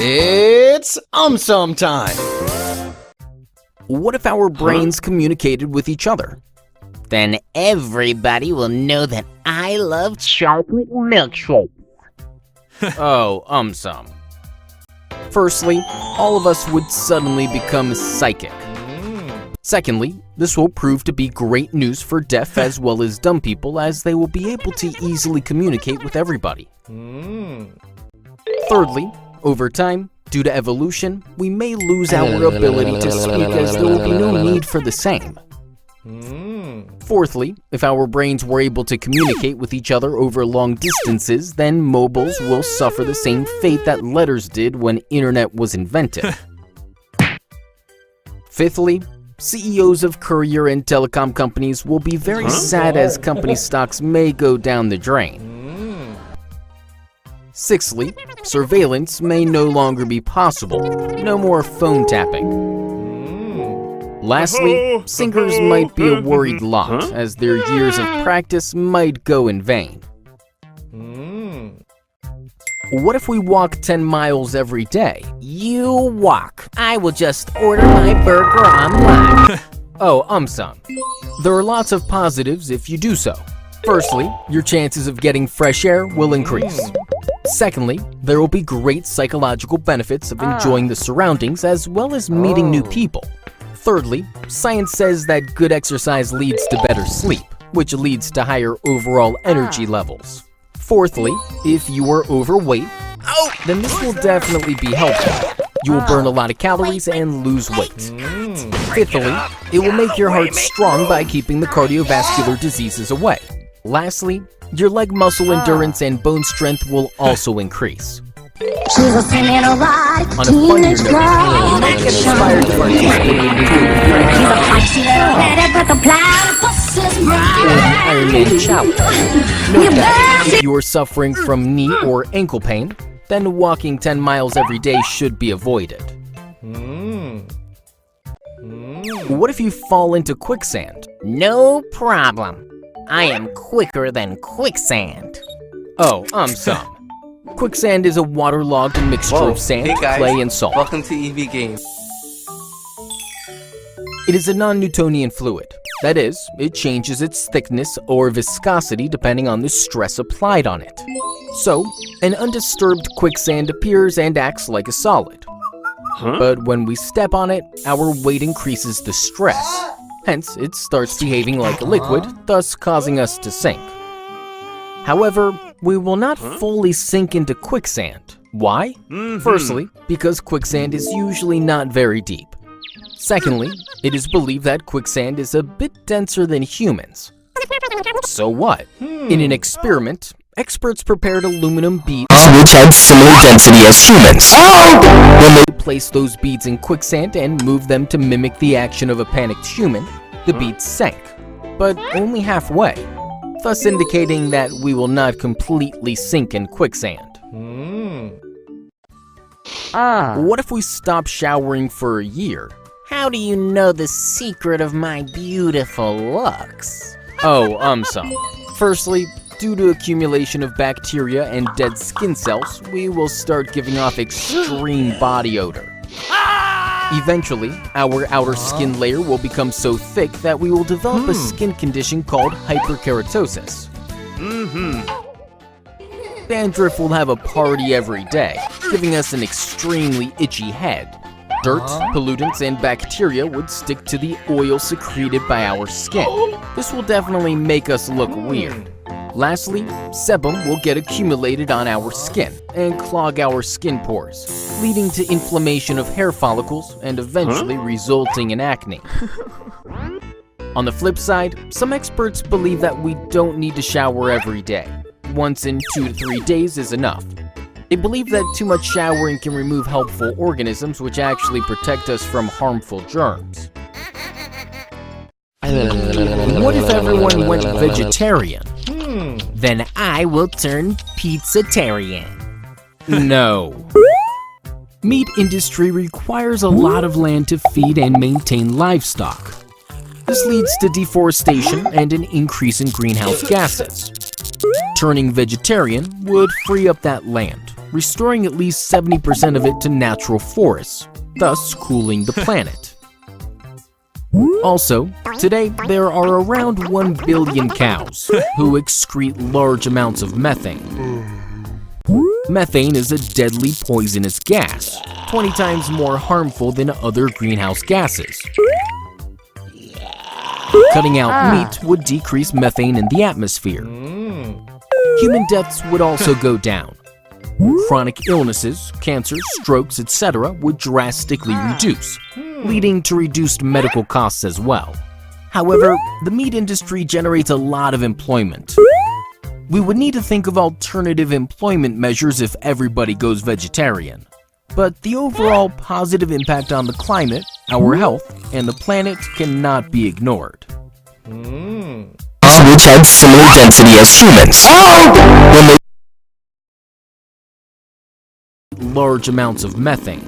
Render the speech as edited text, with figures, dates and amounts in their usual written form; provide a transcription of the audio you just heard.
It's AumSum time! What if our brains communicated with each other? Then everybody will know that I love chocolate milkshake. Oh, AumSum. Firstly, all of us would suddenly become psychic. Secondly, this will prove to be great news for deaf as well as dumb people, as they will be able to easily communicate with everybody. Thirdly, over time, due to evolution, we may lose our ability to speak, as there will be no need for the same. Fourthly, if our brains were able to communicate with each other over long distances, then mobiles will suffer the same fate that letters did when internet was invented. Fifthly, CEOs of courier and telecom companies will be very sad, as company stocks may go down the drain. Sixthly, surveillance may no longer be possible. No more phone tapping. Lastly, singers might be a worried lot, as their years of practice might go in vain. What if we walk 10 miles every day? You walk. I will just order my burger online. Oh, AumSum. There are lots of positives if you do so. Firstly, your chances of getting fresh air will increase. Secondly, there will be great psychological benefits of enjoying the surroundings as well as meeting new people. Thirdly, science says that good exercise leads to better sleep, which leads to higher overall energy levels. Fourthly, if you are overweight, then this will definitely be helpful. You will burn a lot of calories and lose weight. Fifthly, it will make your heart strong by keeping the cardiovascular diseases away. Lastly, your leg muscle endurance and bone strength will also increase. She's a singing a lot, On a funnier teenage note, girl. you might get inspired to participate in the She's a feisty little lady, but the platypus is bright. Iron Man challenge. Note that if you are suffering from knee or ankle pain, then walking 10 miles every day should be avoided. What if you fall into quicksand? No problem. I am quicker than quicksand. Oh, AumSum. Quicksand is a waterlogged mixture of sand, hey guys, clay, and salt. Welcome to EV Games. It is a non-Newtonian fluid. That is, it changes its thickness or viscosity depending on the stress applied on it. So, an undisturbed quicksand appears and acts like a solid. But when we step on it, our weight increases the stress. Hence, it starts behaving like a liquid, thus causing us to sink. However, we will not fully sink into quicksand. Why? Firstly, because quicksand is usually not very deep. Secondly, it is believed that quicksand is a bit denser than humans. So what? In an experiment, experts prepared aluminum beads which had similar density as humans. When they placed those beads in quicksand and moved them to mimic the action of a panicked human, the beads sank, but only halfway, thus indicating that we will not completely sink in quicksand. What if we stop showering for a year? How do you know the secret of my beautiful looks? Oh, AumSum. Firstly, due to accumulation of bacteria and dead skin cells, we will start giving off extreme body odor. Eventually, our outer skin layer will become so thick that we will develop a skin condition called hyperkeratosis. Dandruff will have a party every day, giving us an extremely itchy head. Dirt, pollutants, and bacteria would stick to the oil secreted by our skin. This will definitely make us look weird. Lastly, sebum will get accumulated on our skin and clog our skin pores, leading to inflammation of hair follicles and eventually resulting in acne. On the flip side, some experts believe that we don't need to shower every day. Once in 2 to 3 days is enough. They believe that too much showering can remove helpful organisms which actually protect us from harmful germs. What if everyone went vegetarian? Then I will turn pizzatarian. No. Meat industry requires a lot of land to feed and maintain livestock. This leads to deforestation and an increase in greenhouse gases. Turning vegetarian would free up that land, restoring at least 70% of it to natural forests, thus cooling the planet. Also, today there are around 1 billion cows who excrete large amounts of methane. Methane is a deadly poisonous gas, 20 times more harmful than other greenhouse gases. Cutting out meat would decrease methane in the atmosphere. Human deaths would also go down. Chronic illnesses, cancers, strokes, etc. would drastically reduce, leading to reduced medical costs as well. However, the meat industry generates a lot of employment. We would need to think of alternative employment measures if everybody goes vegetarian. But the overall positive impact on the climate, our health, and the planet cannot be ignored. Which had similar density as humans. When they large amounts of methane.